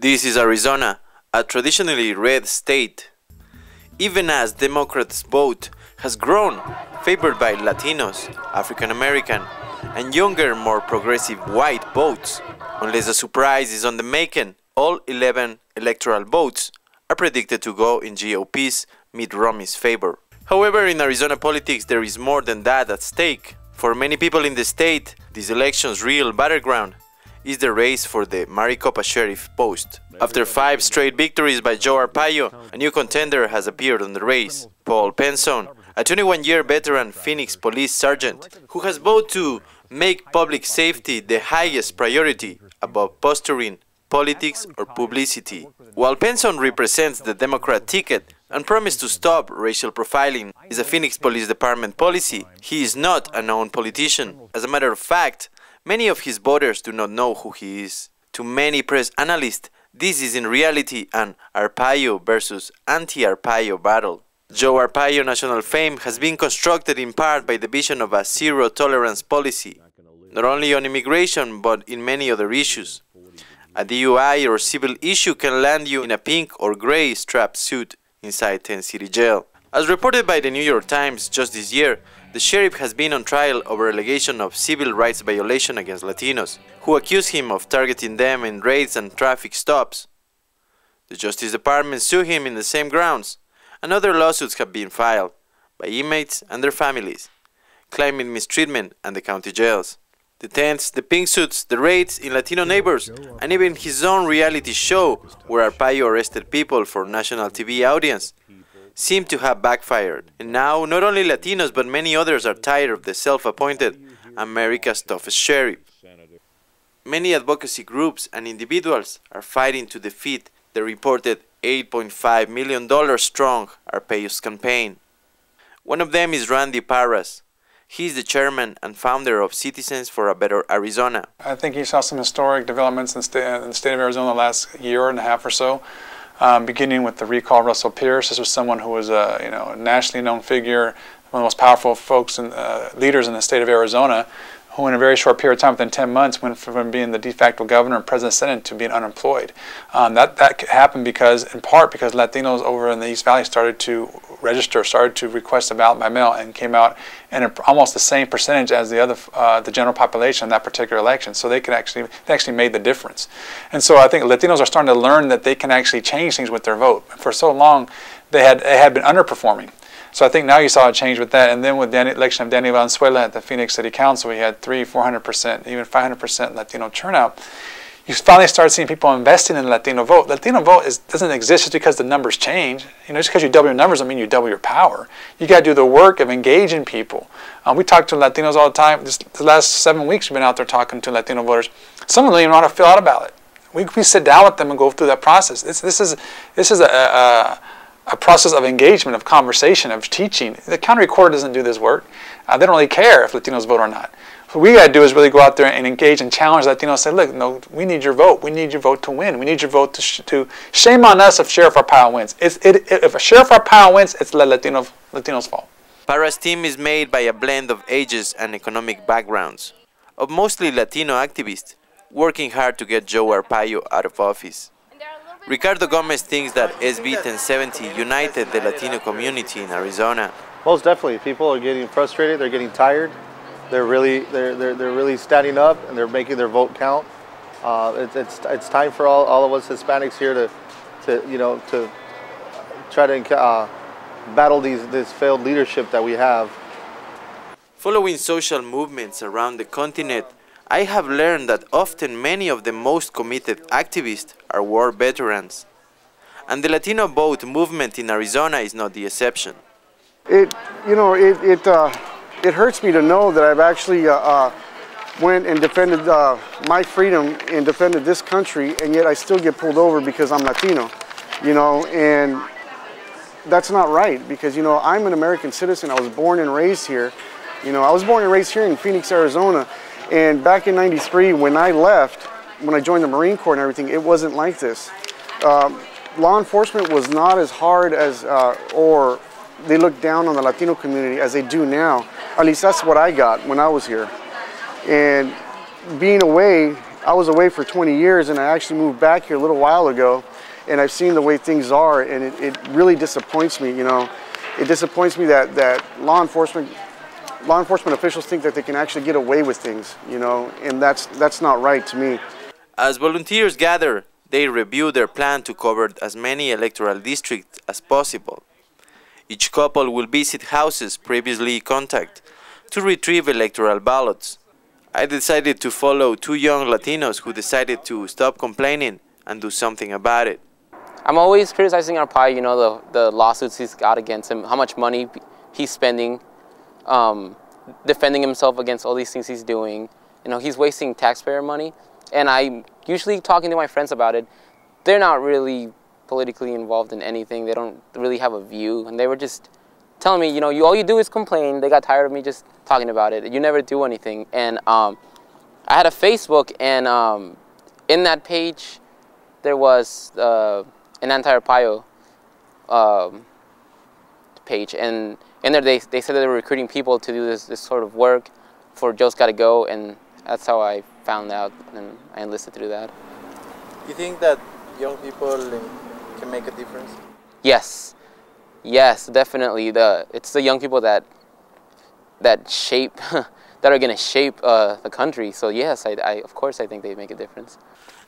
This is Arizona, a traditionally red state. Even as Democrats' vote has grown, favored by Latinos, African American, and younger, more progressive white votes. Unless a surprise is on the making, all 11 electoral votes are predicted to go in GOP's Mitt Romney's favor. However, in Arizona politics there is more than that at stake. For many people in the state, this election's real battleground is the race for the Maricopa sheriff post. After 5 straight victories by Joe Arpaio, a new contender has appeared on the race, Paul Penson, a 21-year veteran Phoenix police sergeant who has vowed to make public safety the highest priority above posturing, politics, or publicity. While Penson represents the Democrat ticket and promised to stop racial profiling is a Phoenix Police Department policy, he is not a known politician. As a matter of fact, many of his voters do not know who he is. To many press analysts, this is in reality an Arpaio versus anti-Arpaio battle. Joe Arpaio national fame has been constructed in part by the vision of a zero-tolerance policy, not only on immigration but in many other issues. A DUI or civil issue can land you in a pink or gray strap suit inside 10 City Jail. As reported by the New York Times just this year, the sheriff has been on trial over allegation of civil rights violation against Latinos, who accuse him of targeting them in raids and traffic stops. The Justice Department sued him in the same grounds, and other lawsuits have been filed by inmates and their families, claiming mistreatment at the county jails. The tents, the pink suits, the raids in Latino neighbors, and even his own reality show where Arpaio arrested people for national TV audience seem to have backfired. And now, not only Latinos but many others are tired of the self-appointed America's toughest sheriff. Many advocacy groups and individuals are fighting to defeat the reported $8.5 million strong Arpaio's campaign. One of them is Randy Parras. He is the chairman and founder of Citizens for a Better Arizona. I think he saw some historic developments in the state of Arizona the last year and a half or so, beginning with the recall of Russell Pierce. This was someone who was a nationally known figure, one of the most powerful folks and leaders in the state of Arizona, who in a very short period of time, within 10 months, went from being the de facto governor and president of the Senate to being unemployed. That happened in part because Latinos over in the East Valley started to register, started to request a ballot by mail, and came out in almost the same percentage as the general population in that particular election. So they actually made the difference. And so I think Latinos are starting to learn that they can actually change things with their vote. For so long, they had been underperforming. So I think now you saw a change with that, and then with the election of Danny Valenzuela at the Phoenix City Council, we had 300–400%, even 500% Latino turnout. You finally start seeing people investing in the Latino vote. Latino vote doesn't exist just because the numbers change. Just because you double your numbers doesn't mean you double your power. You got to do the work of engaging people. We talk to Latinos all the time. The last 7 weeks we've been out there talking to Latino voters. Some of them don't even know how to fill out a ballot. We sit down with them and go through that process. This is a process of engagement, of conversation, of teaching. The county recorder doesn't do this work. They don't really care if Latinos vote or not. What we got to do is really go out there and engage and challenge Latinos and say, look, no, we need your vote. We need your vote to win. We need your vote to shame on us if Sheriff Arpaio wins. If a Sheriff Arpaio wins, it's Latino's fault. Parra's team is made by a blend of ages and economic backgrounds, of mostly Latino activists, working hard to get Joe Arpaio out of office. Ricardo Gomez thinks that SB 1070 united the Latino community in Arizona. Most definitely, people are getting frustrated. They're getting tired. They're really standing up and they're making their vote count. It's time for all of us Hispanics here to try to battle this failed leadership that we have. Following social movements around the continent, I have learned that often many of the most committed activists are war veterans. And the Latino vote movement in Arizona is not the exception. It hurts me to know that I've actually went and defended my freedom and defended this country, and yet I still get pulled over because I'm Latino, and that's not right because, I'm an American citizen. I was born and raised here. I was born and raised here in Phoenix, Arizona. And back in '93, when I joined the Marine Corps and everything, it wasn't like this. Law enforcement was not as hard as, or they looked down on the Latino community as they do now. At least that's what I got when I was here. And being away, I was away for 20 years, and I actually moved back here a little while ago, and I've seen the way things are, and it really disappoints me, you know. It disappoints me that law enforcement officials think that they can actually get away with things, you know, and that's not right to me. As volunteers gather, they review their plan to cover as many electoral districts as possible. Each couple will visit houses previously contacted to retrieve electoral ballots. I decided to follow two young Latinos who decided to stop complaining and do something about it. I'm always criticizing Arpaio, you know, the lawsuits he's got against him, how much money he's spending, defending himself against all these things he's doing. You know, he's wasting taxpayer money. And I'm usually talking to my friends about it. They're not really politically involved in anything. They don't really have a view. And they were just telling me, you know, all you do is complain. They got tired of me just talking about it. You never do anything. And I had a Facebook, and in that page, there was an anti-Arpaio page. And in there, they said that they were recruiting people to do this sort of work for Joe's Gotta Go. And that's how I found out, and I enlisted to do that. You think that young people can make a difference? Yes, yes, definitely. It's the young people that shape, that are going to shape the country. So yes, of course I think they make a difference.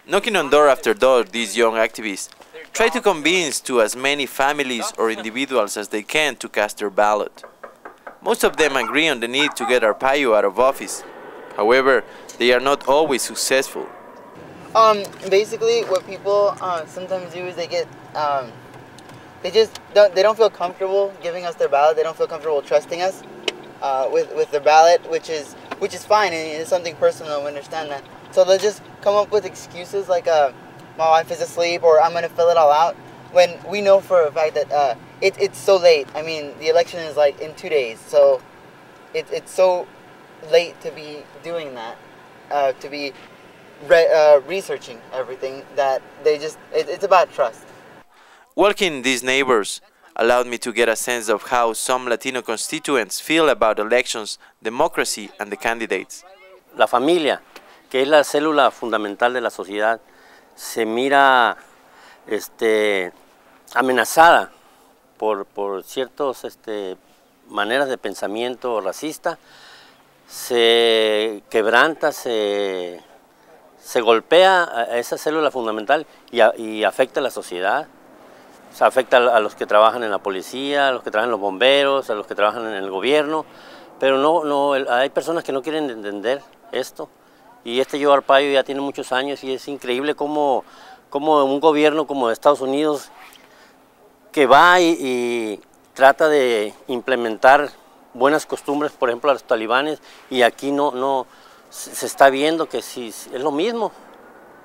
Knocking on door after door, these young activists try to convince to as many families or individuals as they can to cast their ballot. Most of them agree on the need to get Arpaio out of office. However, they are not always successful. Basically, what people sometimes do is they get, they don't feel comfortable giving us their ballot. They don't feel comfortable trusting us with their ballot, which is fine, and it's something personal. We understand that. So they'll just come up with excuses like, my wife is asleep, or I'm gonna fill it all out. When we know for a fact that it's so late. I mean, the election is like in 2 days, so it's so late to be doing that, to be researching everything, that it's about trust. Walking these neighbors allowed me to get a sense of how some Latino constituents feel about elections, democracy, and the candidates. La familia, que es la célula fundamental de la sociedad, se mira amenazada por ciertas maneras de pensamiento racista. Se quebranta, se golpea a esa célula fundamental y afecta a la sociedad. O sea, afecta a los que trabajan en la policía, a los que trabajan en los bomberos, a los que trabajan en el gobierno, pero hay personas que no quieren entender esto. Y Joe Arpaio ya tiene muchos años, y es increíble cómo un gobierno como de Estados Unidos, que va y trata de implementar buenas costumbres, por ejemplo, a los talibanes, y aquí no se está viendo que sí es lo mismo.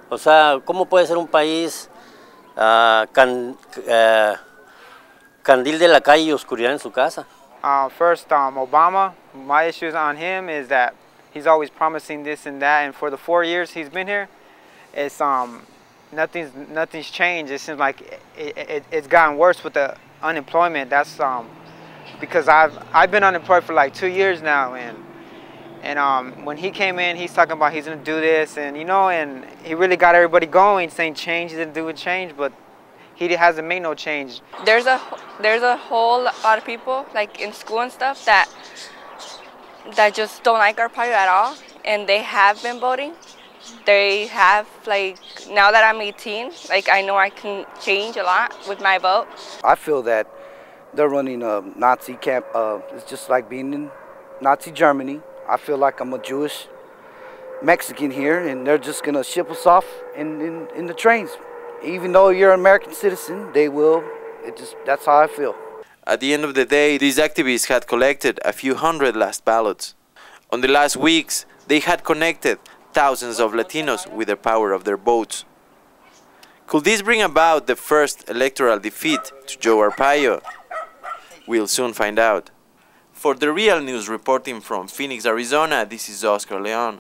O sea, ¿cómo puede ser un país candil de la calle y oscuridad en su casa? First, Obama, my issues on him is that he's always promising this and that, and for the 4 years he's been here, it's nothing's changed. It seems like it's gotten worse with the unemployment. That's because I've been unemployed for like 2 years now, and when he came in, he's talking about he's gonna do this, and you know, and he really got everybody going, saying change, he's gonna do a change, but he hasn't made no change. There's a whole lot of people, like in school and stuff, that just don't like Arpaio at all, and they have been voting. They have, like, now that I'm 18, like, I know I can change a lot with my vote. I feel that they're running a Nazi camp. It's just like being in Nazi Germany. I feel like I'm a Jewish Mexican here, and they're just gonna ship us off in the trains. Even though you're an American citizen, they will. That's how I feel. At the end of the day, these activists had collected a few hundred last ballots. On the last weeks, they had connected thousands of Latinos with the power of their votes. Could this bring about the first electoral defeat to Joe Arpaio? We'll soon find out. For the Real News reporting from Phoenix, Arizona, this is Oscar Leon.